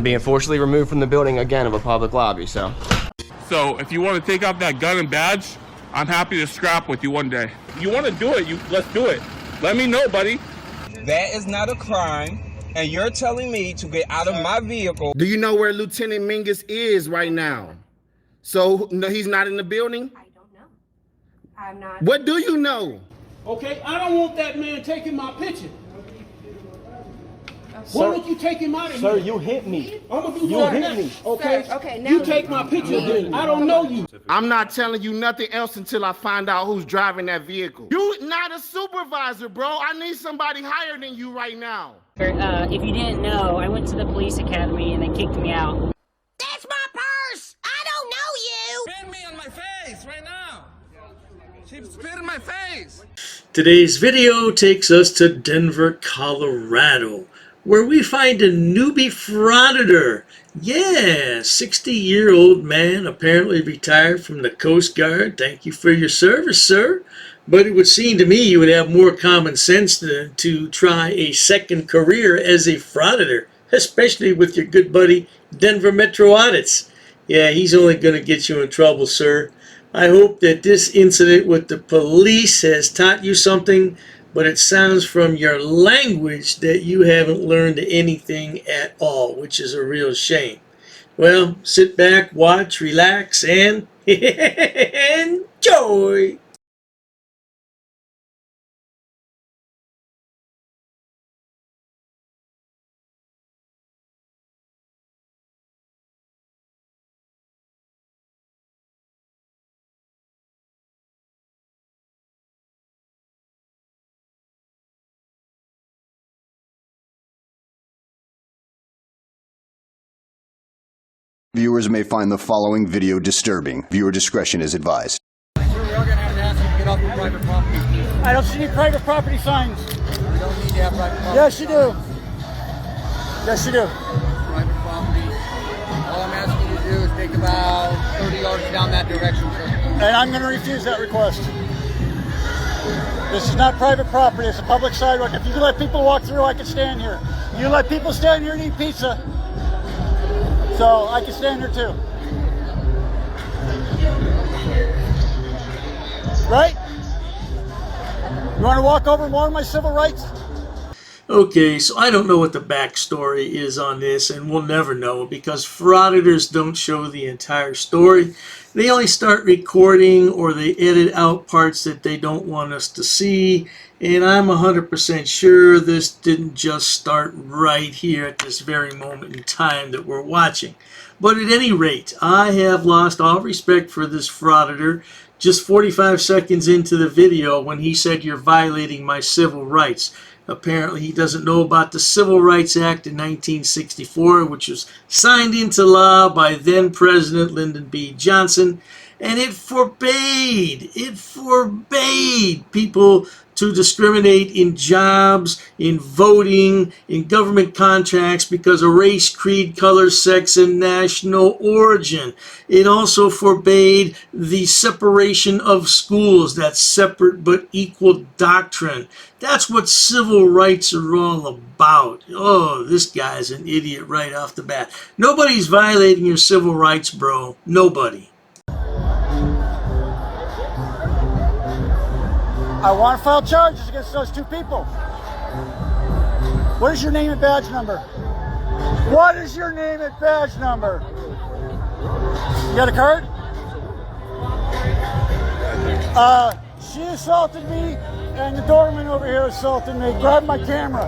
I'm being forcibly removed from the building again of a public lobby, so. So if you want to take out that gun and badge, I'm happy to scrap with you one day. You want to do it, let's do it. Let me know, buddy. That is not a crime, and you're telling me to get out of my vehicle. Do you know where Lieutenant Mingus is right now? So no, he's not in the building? I don't know. I'm not. What do you know? Okay, I don't want that man taking my picture. Why don't you take him out of here? Sir, you hit me. I'm gonna do You that hit next. me. Okay? Sir, okay, now you take my picture then. I don't know you. I'm not telling you nothing else until I find out who's driving that vehicle. You not a supervisor, bro. I need somebody higher than you right now. If you didn't know, I went to the police academy and they kicked me out. That's my purse! I don't know you! Spit me on my face right now! She spit in my face! Today's video takes us to Denver, Colorado, where we find a newbie frauditor. Yeah, 60-year-old man, apparently retired from the Coast Guard. Thank you for your service, sir. But it would seem to me you would have more common sense to try a second career as a frauditor, especially with your good buddy Denver Metro Audits. Yeah, he's only going to get you in trouble, sir. I hope that this incident with the police has taught you something, but it sounds from your language that you haven't learned anything at all, which is a real shame. Well, sit back, watch, relax, and enjoy! Viewers may find the following video disturbing. Viewer discretion is advised. Sir, we are going to have to ask you to get off your private property. I don't see any private property signs. You don't need to have private property. Yes, you do. Yes, you do. Private property. All I'm asking you to do is take about 30 yards down that direction, sir. And I'm going to refuse that request. This is not private property. It's a public sidewalk. If you can let people walk through, I can stand here. You let people stand here and eat pizza, so I can stand here too. Right? You want to walk over more of my civil rights? Okay, so I don't know what the backstory is on this, and we'll never know because frauditors don't show the entire story. They only start recording or they edit out parts that they don't want us to see, and I'm 100% sure this didn't just start right here at this very moment in time that we're watching. But at any rate, I have lost all respect for this frauditor just 45 seconds into the video when he said you're violating my civil rights. Apparently he doesn't know about the Civil Rights Act in 1964, which was signed into law by then President Lyndon B. Johnson, and it forbade people to discriminate in jobs, in voting, in government contracts because of race, creed, color, sex, and national origin. It also forbade the separation of schools, that separate but equal doctrine. That's what civil rights are all about. Oh, this guy's an idiot right off the bat. Nobody's violating your civil rights, bro. Nobody. I want to file charges against those two people. What is your name and badge number? What is your name and badge number? You got a card? She assaulted me, and the doorman over here assaulted me. Grab my camera.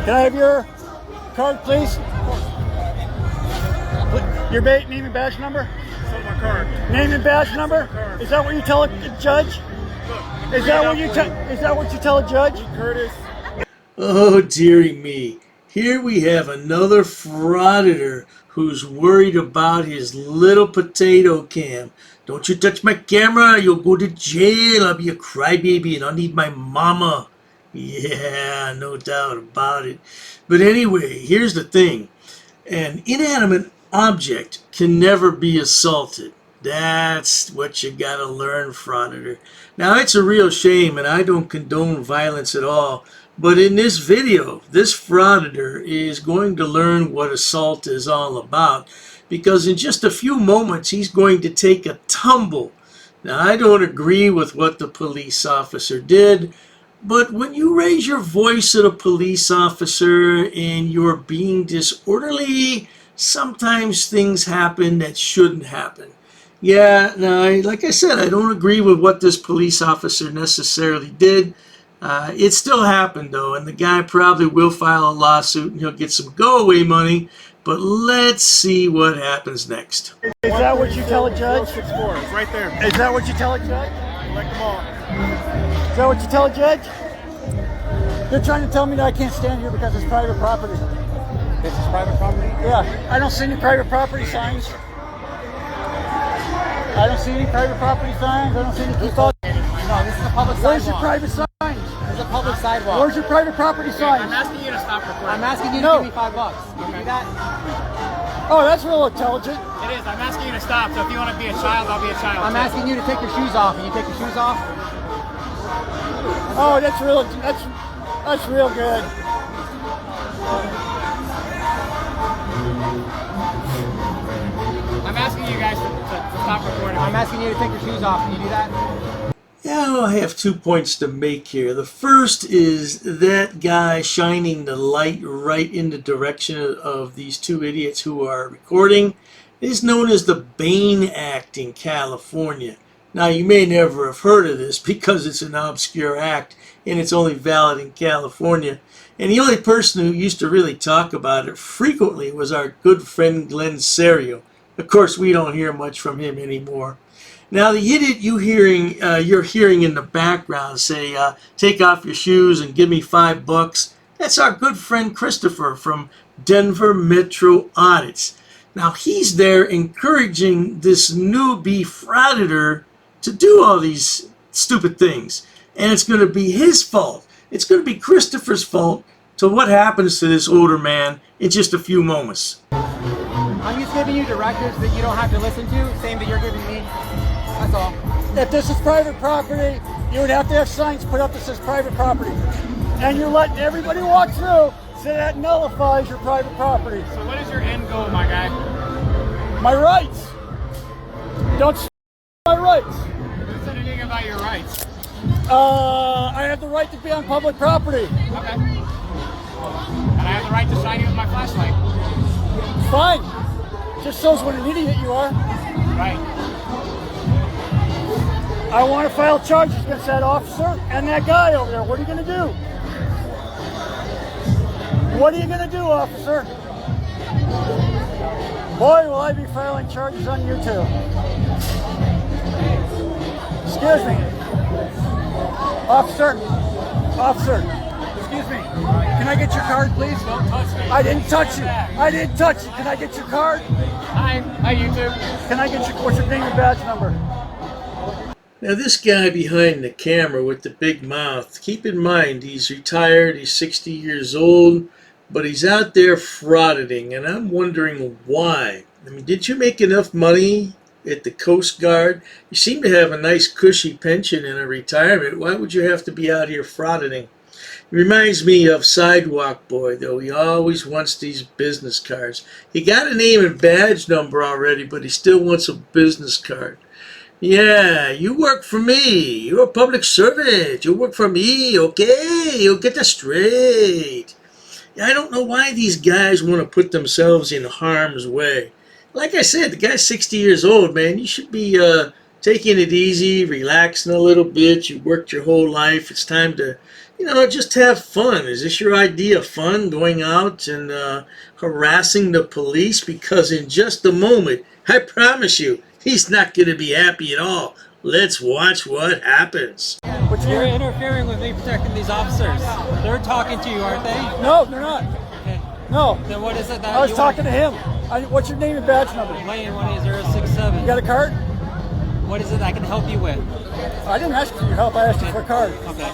Can I have your card, please? Your name and badge number? My card. Name and badge number? Is that what you tell a judge? Is that what you tell a judge? Curtis. Oh, dearie me. Here we have another frauditor who's worried about his little potato cam. Don't you touch my camera, you'll go to jail. I'll be a crybaby and I'll need my mama. Yeah, no doubt about it. But anyway, here's the thing. An inanimate object can never be assaulted. That's what you gotta learn, frauditor. Now, it's a real shame, and I don't condone violence at all, But in this video, this frauditor is going to learn what assault is all about, because in just a few moments he's going to take a tumble. Now, I don't agree with what the police officer did, but when you raise your voice at a police officer and you're being disorderly, sometimes things happen that shouldn't happen. Yeah, now, like I said, I don't agree with what this police officer necessarily did. It still happened, though, and the guy probably will file a lawsuit and he'll get some go-away money. But let's see what happens next. Is that what you tell a judge? 6'4", it's right there. Is that what you tell a judge? Collect them all. Is that what you tell a judge? They're trying to tell me that I can't stand here because it's private property. This is private property? Yeah, I don't see any private property signs. I don't see any private property signs. I don't see any key fob. No, this is a public sidewalk. Where's your private signs? This is a public sidewalk. Where's your private property signs? I'm asking you to stop recording. I'm asking you to give me $5. You do that? Oh, that's real intelligent. It is. I'm asking you to stop. So if you want to be a child, I'll be a child. I'm asking you to take your shoes off. Can you take your shoes off? Oh, that's real good. I'm asking you guys to stop recording. I'm asking you to take your shoes off. Can you do that? Now, I have 2 points to make here. The first is that guy shining the light right in the direction of these two idiots who are recording is known as the Bain Act in California. Now, you may never have heard of this because it's an obscure act and it's only valid in California. And the only person who used to really talk about it frequently was our good friend Glenn Serio. Of course, we don't hear much from him anymore. Now, the idiot you're hearing in the background say, take off your shoes and give me $5, that's our good friend Christopher from Denver Metro Audits. Now, he's there encouraging this newbie frauditor to do all these stupid things. And it's going to be his fault. It's going to be Christopher's fault to what happens to this older man in just a few moments. I'm just giving you directives that you don't have to listen to, same that you're giving me. That's all. If this is private property, you would have to have signs put up that says private property. And you're letting everybody walk through, so that nullifies your private property. So what is your end goal, my guy? My rights. Don't my rights. Who said anything about your rights? I have the right to be on public property. Okay. And I have the right to shine you with my flashlight. Fine. Just shows what an idiot you are. Right. I want to file charges against that officer and that guy over there. What are you going to do? What are you going to do, officer? Boy, will I be filing charges on you too. Excuse me. Officer. Excuse me. Can I get your card, please? Don't touch me. I didn't touch you. I didn't touch you. Can I get your card? Hi, YouTube. Can I get your, what's your name and badge number? Now, this guy behind the camera with the big mouth, keep in mind, he's retired, he's 60 years old, but he's out there frauditing, and I'm wondering why. I mean, did you make enough money at the Coast Guard? You seem to have a nice cushy pension and a retirement. Why would you have to be out here frauditing? It reminds me of Sidewalk Boy, though. He always wants these business cards. He got a name and badge number already, but he still wants a business card. Yeah, you work for me. You're a public servant. You work for me, okay? You'll get that straight. I don't know why these guys want to put themselves in harm's way. Like I said, the guy's 60 years old, man. You should be taking it easy, relaxing a little bit. You worked your whole life. It's time to, just have fun. Is this your idea of fun, going out and harassing the police? Because in just a moment, I promise you, he's not going to be happy at all. Let's watch what happens. You're interfering with me protecting these officers. They're talking to you, aren't they? No, they're not. Okay. No. Then what is it that I was talking to him. What's your name and badge number? Lane 18067. You got a card? What is it I can help you with? I didn't ask you for your help. I asked you for a card. Okay.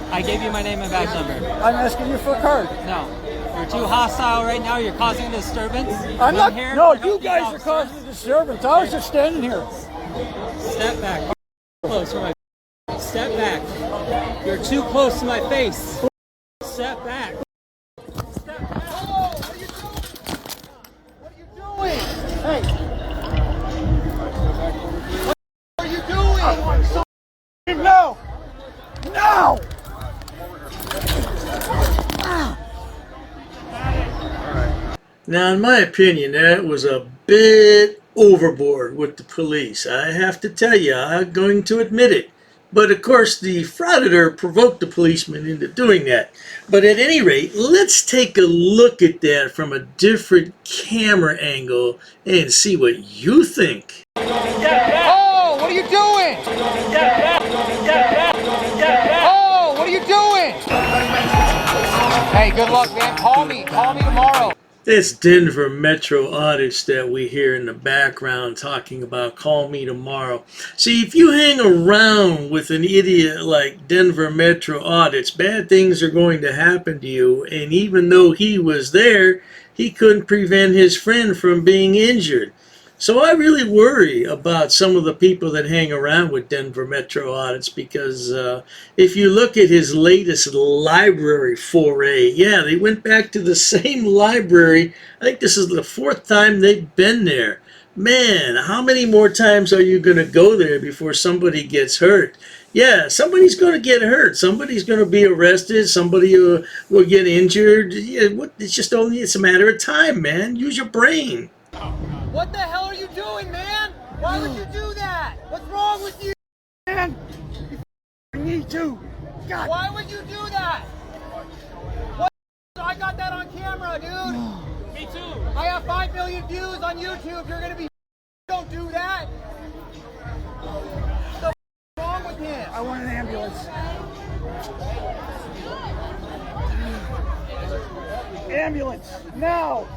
I gave you my name and badge number. I'm asking you for a card. No. You're too hostile right now. You're causing a disturbance. I'm not here. No, you guys are causing a disturbance. I was just standing here. Step back. Close for my. Step back. You're too close to my face. Step back. Oh, what are you doing? What are you doing? Hey. What are you doing? No! No! Now, in my opinion, that was a bit overboard with the police. I have to tell you, I'm going to admit it. But of course, the Frauditor provoked the policeman into doing that. But at any rate, let's take a look at that from a different camera angle and see what you think. Oh, what are you doing? Oh, what are you doing? Hey, good luck, man. Call me tomorrow. That's Denver Metro audits that we hear in the background talking about call me tomorrow. See, if you hang around with an idiot like Denver Metro audits, bad things are going to happen to you. And even though he was there, he couldn't prevent his friend from being injured. So I really worry about some of the people that hang around with Denver Metro audits because if you look at his latest library foray, yeah, they went back to the same library. I think this is the 4th time they've been there. Man, how many more times are you going to go there before somebody gets hurt? Yeah, somebody's going to get hurt. Somebody's going to be arrested. Somebody will get injured. Yeah, it's a matter of time, man. Use your brain. What the hell are you doing, man? Why would you do that? What's wrong with you? Man, you need to. God. Why would you do that? What? I got that on camera, dude. Me too. I have 5 million views on YouTube. You're gonna be. Don't do that. What's wrong with him? I want an ambulance. Ambulance, now!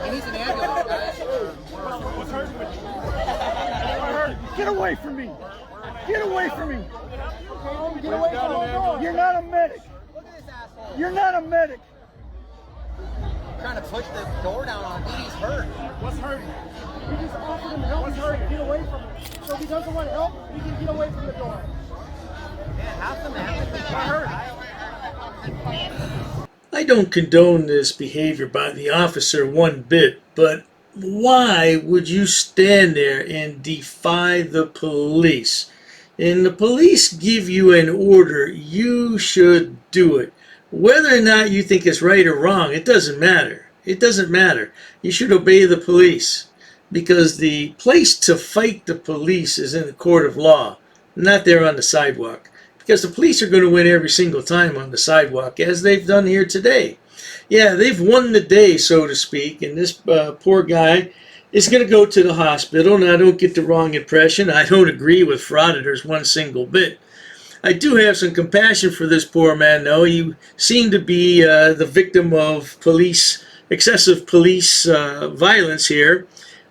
He needs an ambulance, guys. What's hurting with you? Get away from me! Get away from me! Get away from me! You're not a medic! Look at this asshole. You're not a medic! Trying to push the door down on him. He's hurt. What's hurting? We just offered him help. What's hurting? Get away from him. So if he doesn't want help, he can get away from the door. Man, have some empathy. I heard. I don't condone this behavior by the officer one bit, but why would you stand there and defy the police? And the police give you an order, you should do it. Whether or not you think it's right or wrong, it doesn't matter. It doesn't matter. You should obey the police because the place to fight the police is in the court of law, not there on the sidewalk. Because the police are going to win every single time on the sidewalk, as they've done here today. Yeah, they've won the day, so to speak, and this poor guy is going to go to the hospital. Now, don't get the wrong impression. I don't agree with Frauditors one single bit. I do have some compassion for this poor man, though. He seemed to be the victim of excessive police violence here.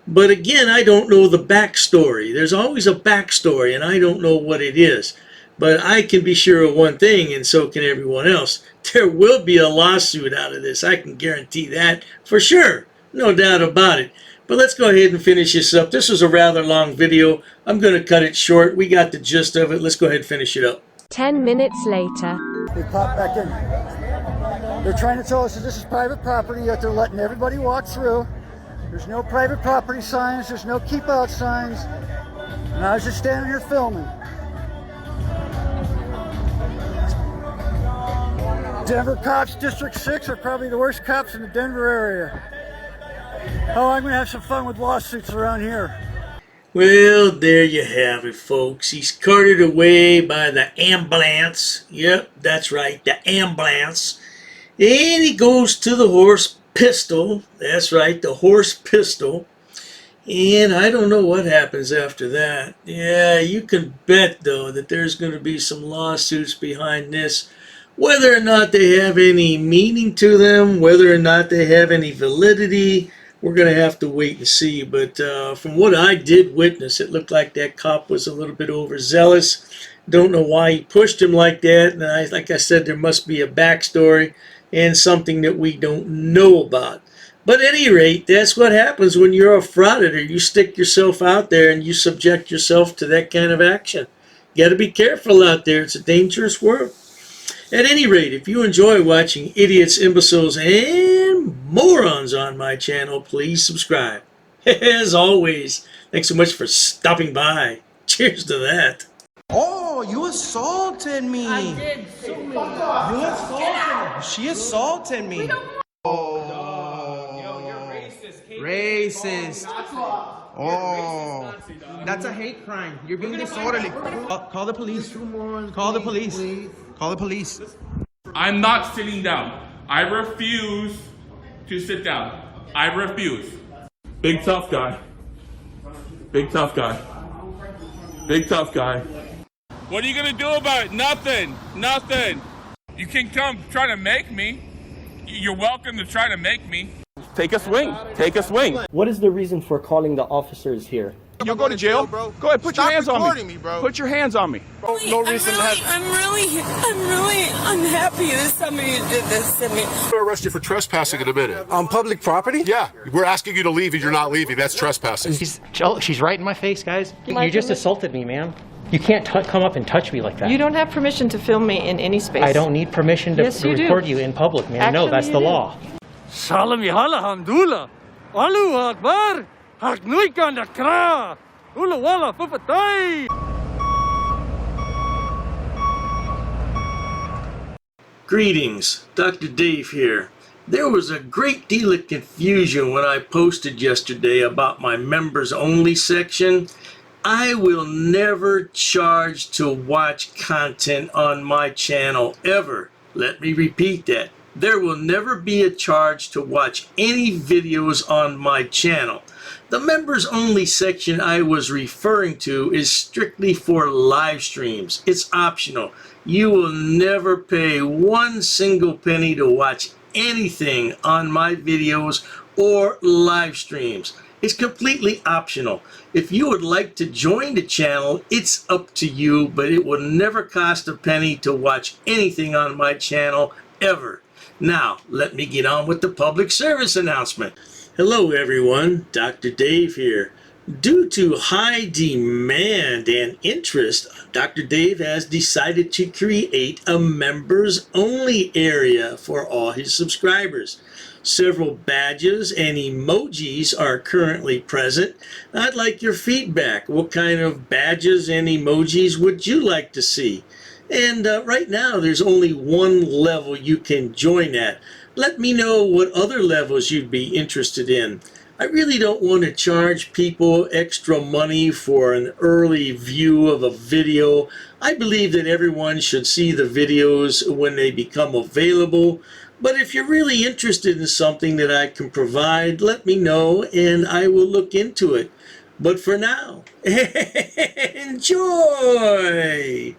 But again, I don't know the backstory. There's always a backstory, and I don't know what it is. But I can be sure of one thing, and so can everyone else. There will be a lawsuit out of this. I can guarantee that for sure. No doubt about it. But let's go ahead and finish this up. This was a rather long video. I'm going to cut it short. We got the gist of it. Let's go ahead and finish it up. 10 minutes later. They pop back in. They're trying to tell us that this is private property, yet they're letting everybody walk through. There's no private property signs. There's no keep out signs. And I was just standing here filming. Denver cops, District 6 are probably the worst cops in the Denver area. Oh, I'm going to have some fun with lawsuits around here. Well, there you have it, folks. He's carted away by the ambulance. Yep, that's right, the ambulance. And he goes to the horse pistol. That's right, the horse pistol. And I don't know what happens after that. Yeah, you can bet, though, that there's going to be some lawsuits behind this. Whether or not they have any meaning to them, whether or not they have any validity, we're going to have to wait and see. But from what I did witness, it looked like that cop was a little bit overzealous. Don't know why he pushed him like that. And like I said, there must be a backstory and something that we don't know about. But at any rate, that's what happens when you're a frauditor. You stick yourself out there and you subject yourself to that kind of action. You got to be careful out there. It's a dangerous world. At any rate, if you enjoy watching idiots, imbeciles, and morons on my channel, please subscribe. As always, thanks so much for stopping by. Cheers to that. Oh, you assaulted me. I did so many. You assaulted me. She assaulted me. Racist. Oh, that's a hate crime. You're being disorderly. Call the police. Call the police. Call the police. I'm not sitting down. I refuse to sit down. I refuse. Big tough guy. Big tough guy. Big tough guy. What are you gonna do about it? Nothing. Nothing. You can come try to make me. You're welcome to try to make me. Take a swing. Take a swing. What is the reason for calling the officers here? You'll go to jail, bro. Go ahead, put your hands on me. Bro. Put your hands on me. No reason to have. I'm really unhappy that somebody did this to me. We'll arrest you for trespassing in a minute. On public property? Yeah, we're asking you to leave and you're not leaving. That's trespassing. She's right in my face, guys. You just assaulted me, ma'am. You can't come up and touch me like that. You don't have permission to film me in any space. I don't need permission to Yes, you record do. you in public, ma'am. Actually, No, that's you the do. law. Salami hala hamdullah. Allahu akbar. Haknuikan dakra. Ula wala fufatay. Greetings, Dr. Dave here. There was a great deal of confusion when I posted yesterday about my members only section. I will never charge to watch content on my channel ever. Let me repeat that. There will never be a charge to watch any videos on my channel. The members only section I was referring to is strictly for live streams. It's optional. You will never pay one single penny to watch anything on my videos or live streams. It's completely optional. If you would like to join the channel, it's up to you, but it will never cost a penny to watch anything on my channel ever. Now, let me get on with the public service announcement. Hello everyone, Dr. Dave here. Due to high demand and interest, Dr. Dave has decided to create a members only area for all his subscribers. Several badges and emojis are currently present. I'd like your feedback. What kind of badges and emojis would you like to see? And right now there's only one level you can join at. Let me know what other levels you'd be interested in. I really don't want to charge people extra money for an early view of a video. I believe that everyone should see the videos when they become available. But if you're really interested in something that I can provide, let me know and I will look into it. But for now, enjoy!